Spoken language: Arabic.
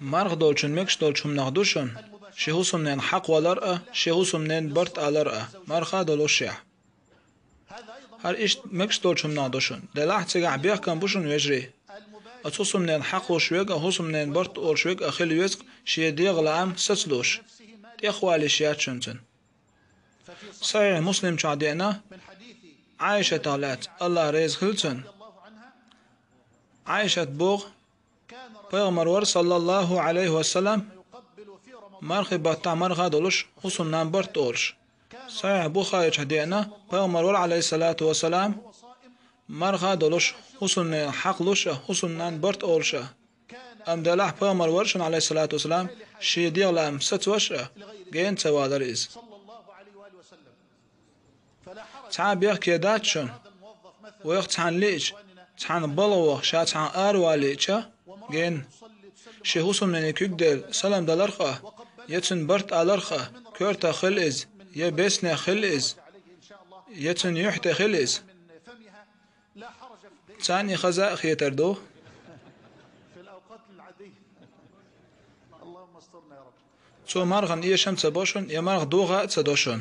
مرغ دولشن مكش دولشم نغدوشن شهوسم نين حق والرأة شهوسم نين برت على رأة مرخا دولوشيح هر إيش مكش دولشم نغدوشن دلاح تيجع بيح كان بوشن ويجري أتصم نين حق وشويق أهوسم نين برت وشويق أخيل يوزق شي ديغ لعام ستلوش تيخوالي شيات شنتن صحيح مسلم شعدينا عائشة تالات الله ريز خلتن عائشة بوغ پیغمبر صلى الله عليه وسلم مرخي باتا مرغا دولش حسن نامبرت اولش صحيح بخاري حدينا پیغمبر عليه الصلاة والسلام مرغا دولش حسن حقلش حسن نامبرت اولش ام دلاح پیغمبر ورشن عليه الصلاة والسلام شي ديغلام ستوش جين توادريز تعال بيحكي داتشن ويختحن ليش تحن بلوه شا تحن آرواليشا جين شهوسم نيكيك دل سلام دلرخه يتن برت علرخه كورتا خلئز يبسنا خلئز يتن يحت خلئز تاني خزاء خيتردو تو مرغن إيه شمس بوشن يا مرغ دوغا تدوشن